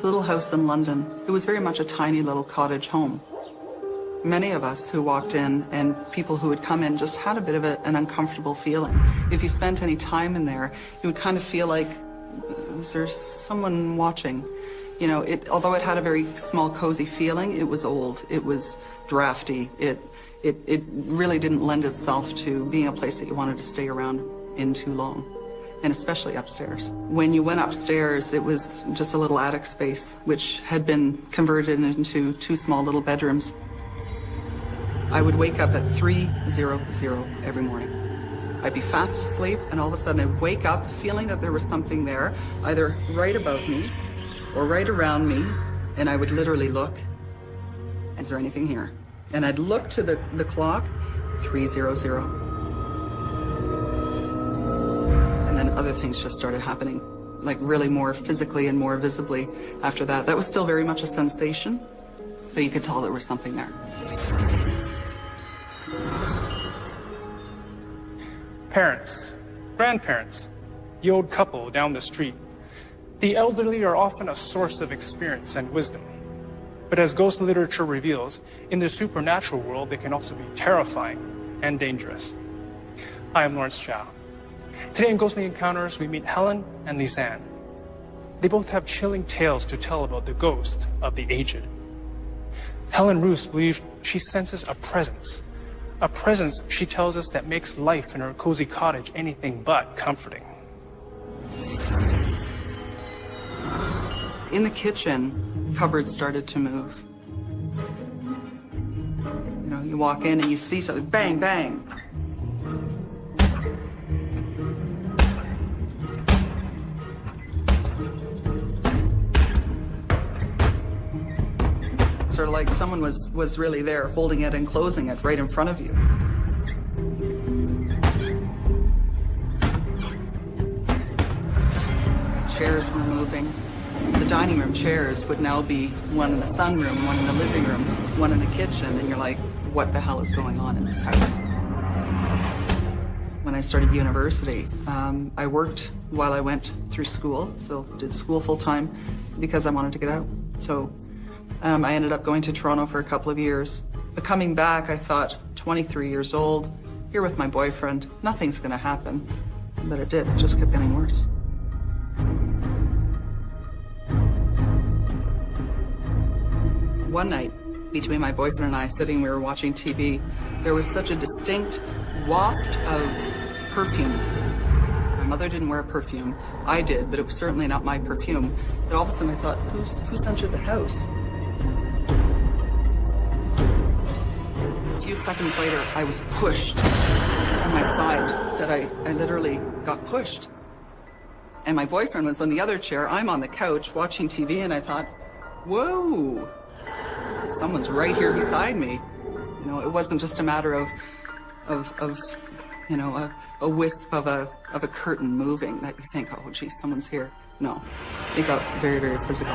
little house in London. It was very much a tiny little cottage home. Many of us who walked in and people who would come in just had a bit of an uncomfortable feeling. If you spent any time in there, you would kind of feel like, is there someone watching? You know, although it had a very small, cozy feeling, it was old, it was drafty. It really didn't lend itself to being a place that you wanted to stay around in too long, and especially upstairs. When you went upstairs, it was just a little attic space, which had been converted into 2 small little bedrooms. I would wake up at 3:00 every morning. I'd be fast asleep, and all of a sudden I'd wake up feeling that there was something there, either right above me or right around me, and I would literally look, is there anything here? And I'd look to the clock, 3:00. And then other things just started happening, like really more physically and more visibly after that. That was still very much a sensation, but you could tell there was something there. Parents, grandparents, the old couple down the street. The elderly are often a source of experience and wisdom. But as ghost literature reveals, in the supernatural world, they can also be terrifying and dangerous. Hi, I'm Lawrence Chow. Today in Ghostly Encounters, we meet Helen and Lisanne. They both have chilling tales to tell about the ghost of the aged. Helen Roos believes she senses a presence, she tells us, that makes life in her cozy cottage anything but comforting. In the kitchen, cupboards started to move. You know, you walk in and you see something, bang, bang. Sort of like someone was really there holding it and closing it right in front of you. Chairs were moving. The dining room chairs would now be one in the sunroom, one in the living room, one in the kitchen, and you're like, what the hell is going on in this house? When I started university, I worked while I went through school, so did school full-time because I wanted to get out. So I ended up going to Toronto for a couple of years. But coming back, I thought, 23 years old, here with my boyfriend, nothing's gonna happen. But it did, it just kept getting worse. One night, between my boyfriend and I sitting, we were watching TV, there was such a distinct waft of perfume. My mother didn't wear perfume. I did, but it was certainly not my perfume. But all of a sudden I thought, who's entered the house? A few seconds later, I was pushed on my side, that I literally got pushed. And my boyfriend was on the other chair, I'm on the couch watching TV, and I thought, whoa, someone's right here beside me. You know, it wasn't just a matter of you know, a wisp of a curtain moving that you think, oh geez, someone's here. No, it got very, very physical.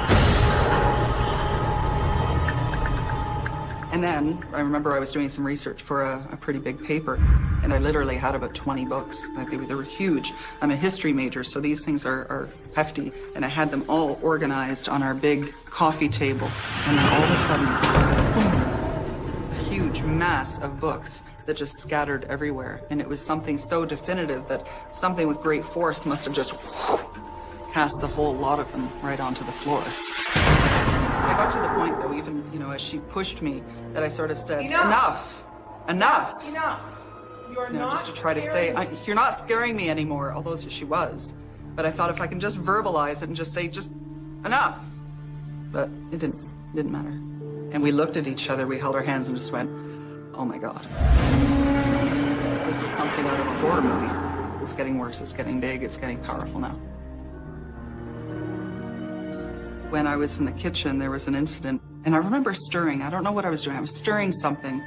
And then I remember I was doing some research for a pretty big paper, and I literally had about 20 books. They were huge. I'm a history major, so these things are hefty, and I had them all organized on our big coffee table. And then all of a sudden, boom, a huge mass of books that just scattered everywhere. And it was something so definitive that something with great force must have just cast the whole lot of them right onto the floor. I got to the point, though, even, you know, as she pushed me, that I sort of said, enough. Enough. Enough. You're not just to try to say, you're not scaring me anymore, although she was. But I thought if I can just verbalize it and just say, just enough. But it didn't matter. And we looked at each other, we held our hands and just went, oh my God. This was something out of a horror movie. It's getting worse, it's getting big, it's getting powerful now. When I was in the kitchen, there was an incident, and I remember stirring. I don't know what I was doing. I was stirring something.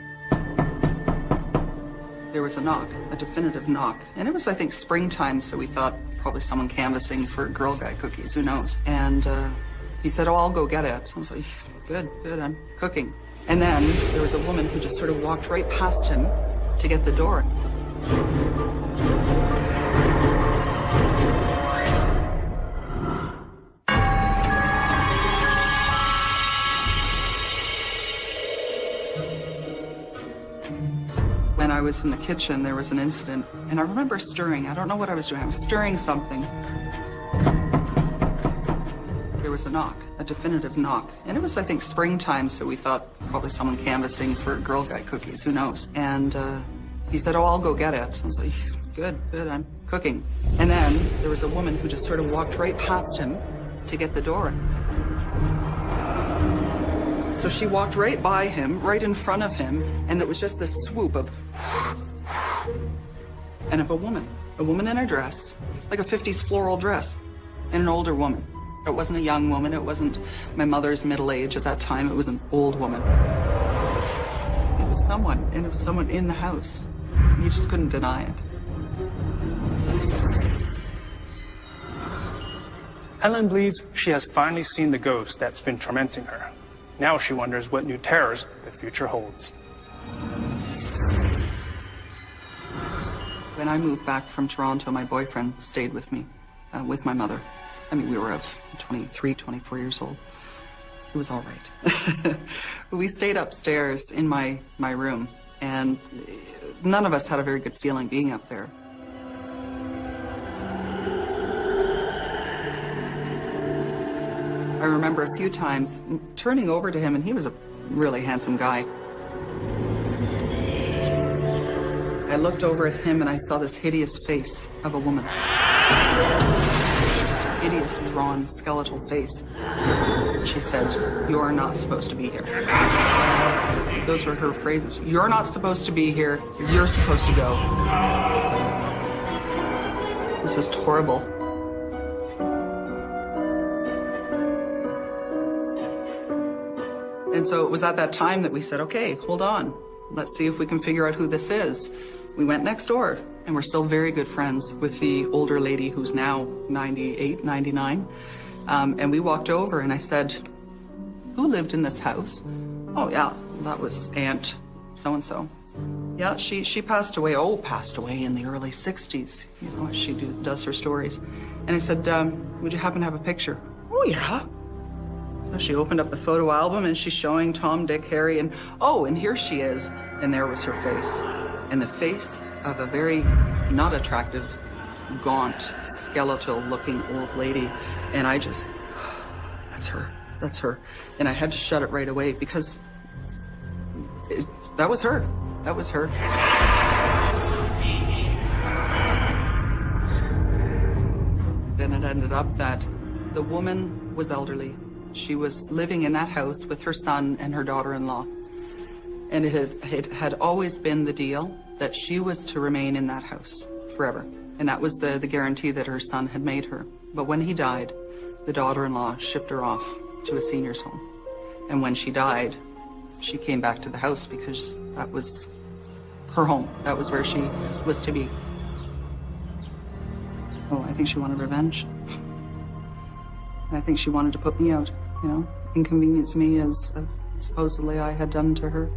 There was a knock, a definitive knock. And it was, I think, springtime, so we thought probably someone canvassing for Girl Guide cookies, who knows. And he said, oh, I'll go get it. I was like, good, I'm cooking. And then there was a woman who just sort of walked right past him to get the door. and I was in the kitchen, there was an incident, and I remember stirring. I don't know what I was doing. I was stirring something. There was a knock, a definitive knock. And it was, I think, springtime, so we thought probably someone canvassing for Girl Guide cookies, who knows. And he said, oh, I'll go get it. I was like, good, I'm cooking. And then there was a woman who just sort of walked right past him to get the door. So she walked right by him, right in front of him, and it was just this swoop of and of a woman in a dress, like a 50s floral dress, and an older woman. It wasn't a young woman, it wasn't my mother's middle age at that time, it was an old woman. It was someone, and it was someone in the house. You just couldn't deny it. Helen believes she has finally seen the ghost that's been tormenting her. Now she wonders what new terrors the future holds. When I moved back from Toronto, my boyfriend stayed with me, with my mother. I mean, we were of 23, 24 years old. It was all right. We stayed upstairs in my room, and none of us had a very good feeling being up there. I remember a few times turning over to him, and he was a really handsome guy. I looked over at him and I saw this hideous face of a woman. Just a hideous, drawn, skeletal face. She said, "You are not supposed to be here." Those were her phrases. "You're not supposed to be here. You're supposed to go." It was just horrible. And so it was at that time that we said, okay, hold on. Let's see if we can figure out who this is. We went next door, and we're still very good friends with the older lady who's now 98, 99. And we walked over, and I said, who lived in this house? Oh, yeah, that was Aunt so-and-so. Yeah, she passed away. Oh, passed away in the early 60s, you know, as she does her stories. And I said, would you happen to have a picture? Oh, yeah. So she opened up the photo album and she's showing Tom, Dick, Harry, and oh, and here she is. And there was her face. And the face of a very not attractive, gaunt, skeletal looking old lady. And I just, that's her. And I had to shut it right away because that was her. That was her. Then it ended up that the woman was elderly. She was living in that house with her son and her daughter-in-law. And it had always been the deal that she was to remain in that house forever. And that was the guarantee that her son had made her. But when he died, the daughter-in-law shipped her off to a senior's home. And when she died, she came back to the house because that was her home. That was where she was to be. Oh, I think she wanted revenge. I think she wanted to put me out, you know, inconvenience me as supposedly I had done to her.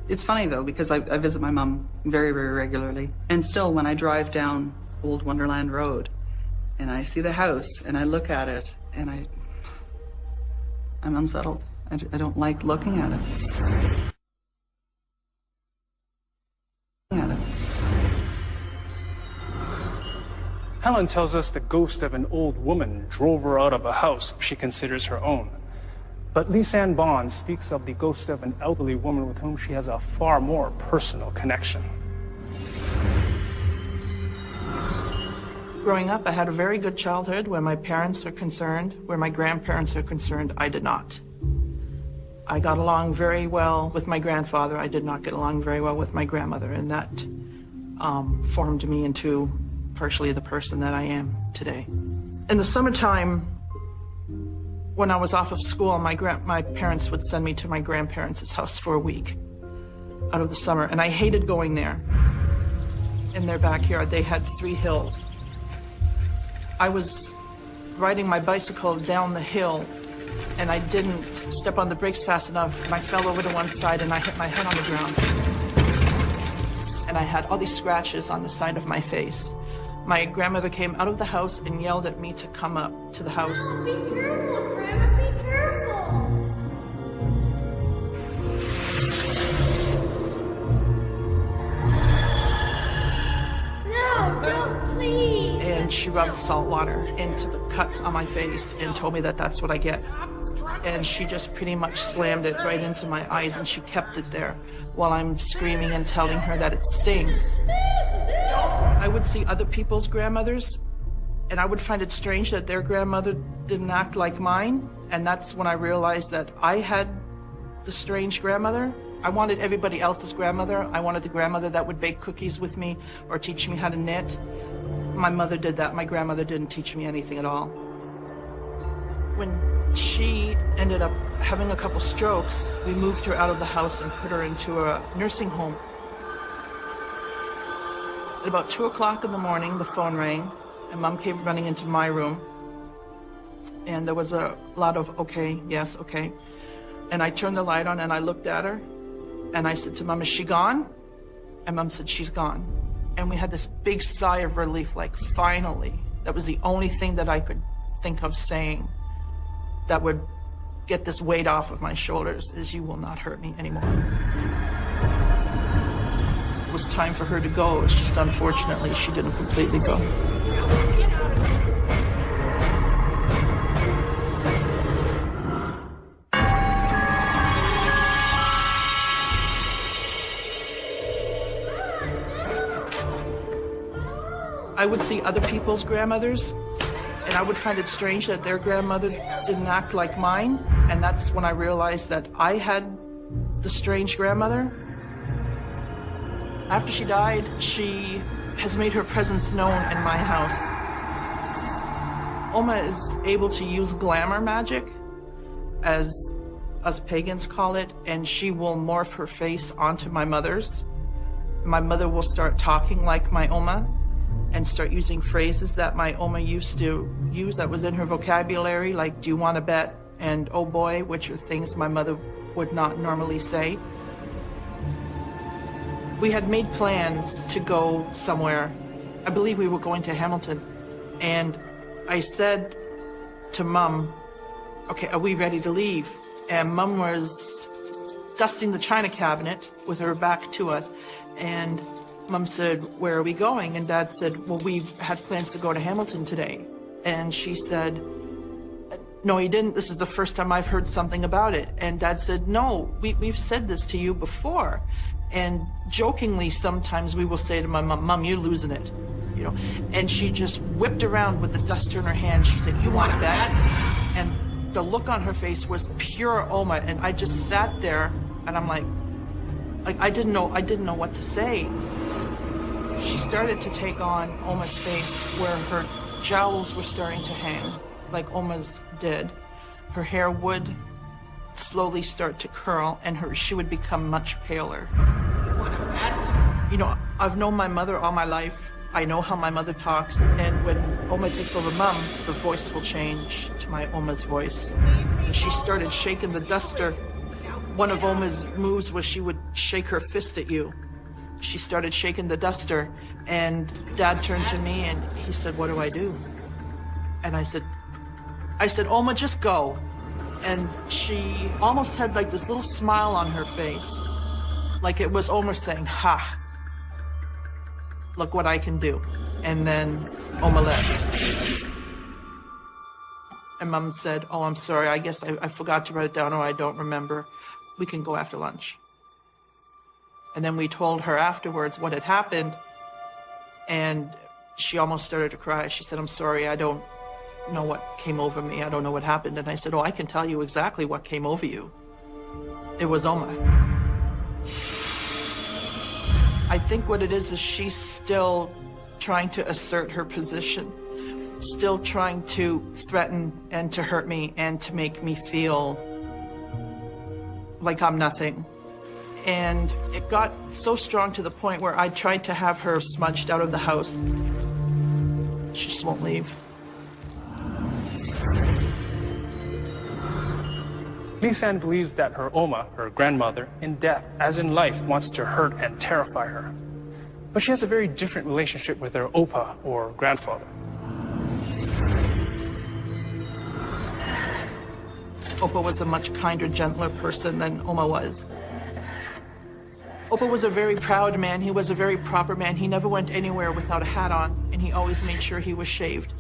It's funny, though, because I visit my mom very, very regularly. And still, when I drive down Old Wonderland Road and I see the house and I look at it and I'm unsettled. I don't like looking at it. Helen tells us the ghost of an old woman drove her out of a house she considers her own. But Lisanne Bond speaks of the ghost of an elderly woman with whom she has a far more personal connection. Growing up, I had a very good childhood where my parents are concerned, where my grandparents are concerned. I did not. I got along very well with my grandfather. I did not get along very well with my grandmother, and that formed me into partially the person that I am today. In the summertime, when I was off of school, my parents would send me to my grandparents' house for a week out of the summer, and I hated going there. In their backyard, they had 3 hills. I was riding my bicycle down the hill, and I didn't step on the brakes fast enough, and I fell over to one side and I hit my head on the ground. And I had all these scratches on the side of my face. My grandmother came out of the house and yelled at me to come up to the house. Be careful, Grandma, be careful. and she rubbed salt water into the cuts on my face and told me that that's what I get. And she just pretty much slammed it right into my eyes, and she kept it there while I'm screaming and telling her that it stings. I would see other people's grandmothers, and I would find it strange that their grandmother didn't act like mine. And that's when I realized that I had the strange grandmother. I wanted everybody else's grandmother. I wanted the grandmother that would bake cookies with me or teach me how to knit. My mother did that. My grandmother didn't teach me anything at all. When she ended up having a couple strokes, we moved her out of the house and put her into a nursing home. At about 2 o'clock in the morning, the phone rang, and Mom came running into my room. And there was a lot of, okay, yes, okay. And I turned the light on and I looked at her and I said to Mom, is she gone? And Mom said, she's gone. And we had this big sigh of relief, like finally. That was the only thing that I could think of saying that would get this weight off of my shoulders, is you will not hurt me anymore. It was time for her to go. It's just unfortunately she didn't completely go. I would see other people's grandmothers, and I would find it strange that their grandmother didn't act like mine. And that's when I realized that I had the strange grandmother. After she died, she has made her presence known in my house. Oma is able to use glamour magic, as us pagans call it, and she will morph her face onto my mother's. My mother will start talking like my Oma and start using phrases that my Oma used to use that was in her vocabulary, like, do you want to bet? And oh boy, which are things my mother would not normally say. We had made plans to go somewhere. I believe we were going to Hamilton. And I said to Mom, okay, are we ready to leave? And Mom was dusting the china cabinet with her back to us. And Mom said, where are we going? And Dad said, well, we had plans to go to Hamilton today. And she said, no, he didn't. This is the first time I've heard something about it. And Dad said, no, we've said this to you before. And jokingly, sometimes we will say to my mom, Mom, you're losing it, you know. And she just whipped around with the duster in her hand. She said, you want to bet? And the look on her face was pure Oma. And I just sat there and I'm like I didn't know what to say. She started to take on Oma's face where her jowls were starting to hang, like Oma's did. Her hair would slowly start to curl, and she would become much paler. You know, I've known my mother all my life. I know how my mother talks, and when Oma takes over Mom, the voice will change to my Oma's voice. And she started shaking the duster. One of Oma's moves was she would shake her fist at you. She started shaking the duster, and Dad turned to me and he said, what do I do? And I said, Oma, just go. And she almost had like this little smile on her face, like it was Oma saying, ha, look what I can do. And then Oma left. And Mom said, oh, I'm sorry, I guess I forgot to write it down, or I don't remember. We can go after lunch. And then we told her afterwards what had happened, and she almost started to cry. She said, I'm sorry, I don't know what came over me. I don't know what happened. And I said, oh, I can tell you exactly what came over you. It was Oma. I think what it is she's still trying to assert her position, still trying to threaten and to hurt me and to make me feel like I'm nothing. And it got so strong to the point where I tried to have her smudged out of the house. She just won't leave. Lisanne believes that her Oma, her grandmother, in death, as in life, wants to hurt and terrify her. But she has a very different relationship with her Opa, or grandfather. Opa was a much kinder, gentler person than Oma was. Opa was a very proud man. He was a very proper man. He never went anywhere without a hat on. and he always made sure he was shaved.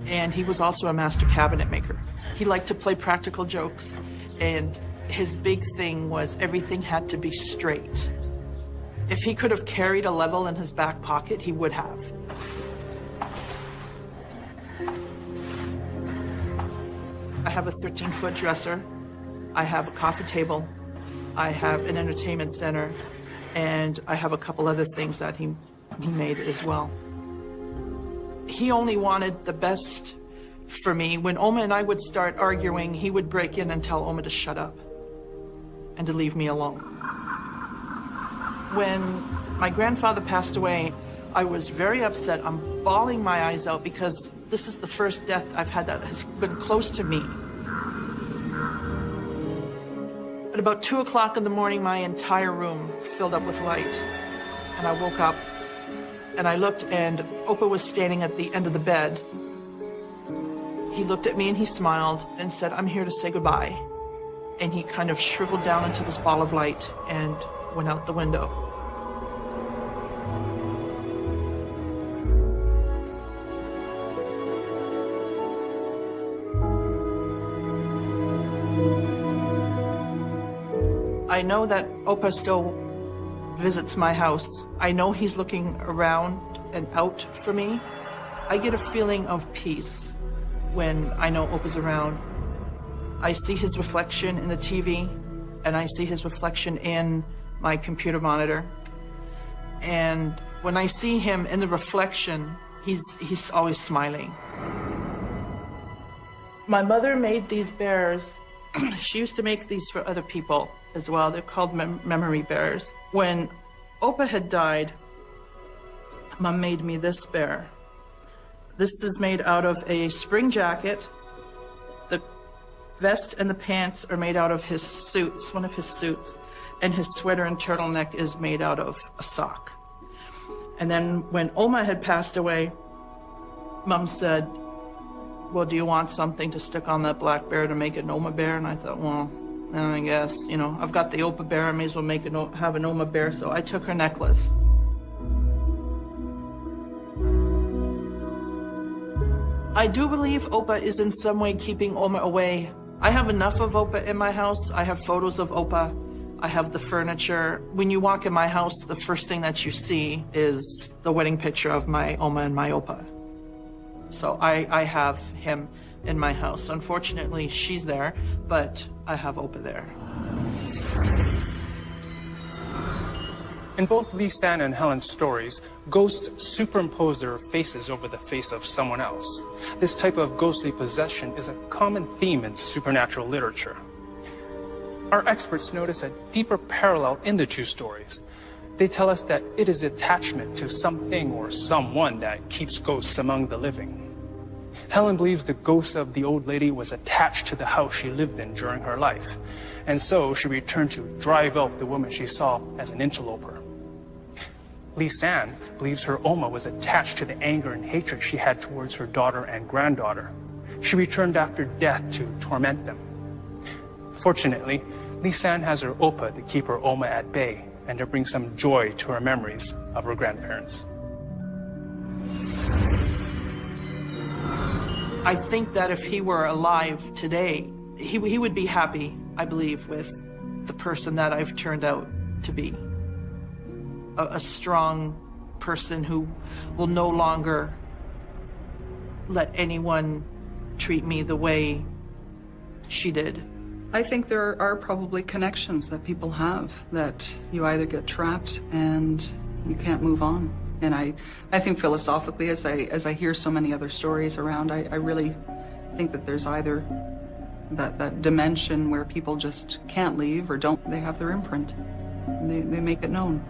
And he was also a master cabinet maker. He liked to play practical jokes, and his big thing was everything had to be straight. If he could have carried a level in his back pocket, he would have. I have a 13-foot dresser. I have a coffee table. I have an entertainment center, and I have a couple other things that he made as well. He only wanted the best for me. When Oma and I would start arguing, he would break in and tell Oma to shut up and to leave me alone. When my grandfather passed away, I was very upset. I'm bawling my eyes out because this is the first death I've had that has been close to me. At about 2 o'clock in the morning, my entire room filled up with light. And I woke up and I looked, and Opa was standing at the end of the bed. He looked at me and he smiled and said, "I'm here to say goodbye." And he kind of shriveled down into this ball of light and went out the window. I know that Opa still visits my house. I know he's looking around and out for me. I get a feeling of peace when I know Opa's around. I see his reflection in the TV, and I see his reflection in my computer monitor. And when I see him in the reflection, he's always smiling. My mother made these bears. She used to make these for other people as well. They're called memory bears. When Opa had died, Mom made me this bear. This is made out of a spring jacket. The vest and the pants are made out of his suits, one of his suits, and his sweater and turtleneck is made out of a sock. And then when Oma had passed away, Mom said, "Well, do you want something to stick on that black bear to make it an Oma bear?" And I thought, well, I guess, you know, I've got the Opa bear, I may as well have an Oma bear. So I took her necklace. I do believe Opa is in some way keeping Oma away. I have enough of Opa in my house. I have photos of Opa. I have the furniture. When you walk in my house, the first thing that you see is the wedding picture of my Oma and my Opa. So I have him in my house. Unfortunately, she's there, but I have Opa there. In both Lisanne and Helen's stories, ghosts superimpose their faces over the face of someone else. This type of ghostly possession is a common theme in supernatural literature. Our experts notice a deeper parallel in the two stories. They tell us that it is attachment to something or someone that keeps ghosts among the living. Helen believes the ghost of the old lady was attached to the house she lived in during her life, and so she returned to drive out the woman she saw as an interloper. Lisanne believes her Oma was attached to the anger and hatred she had towards her daughter and granddaughter. She returned after death to torment them. Fortunately, Lisanne has her Opa to keep her Oma at bay and to bring some joy to her memories of her grandparents. I think that if he were alive today, he would be happy, I believe, with the person that I've turned out to be. A strong person who will no longer let anyone treat me the way she did. I think there are probably connections that people have, that you either get trapped and you can't move on. And I think philosophically, as I hear so many other stories around, I really think that there's either that dimension where people just can't leave or they have their imprint. They make it known.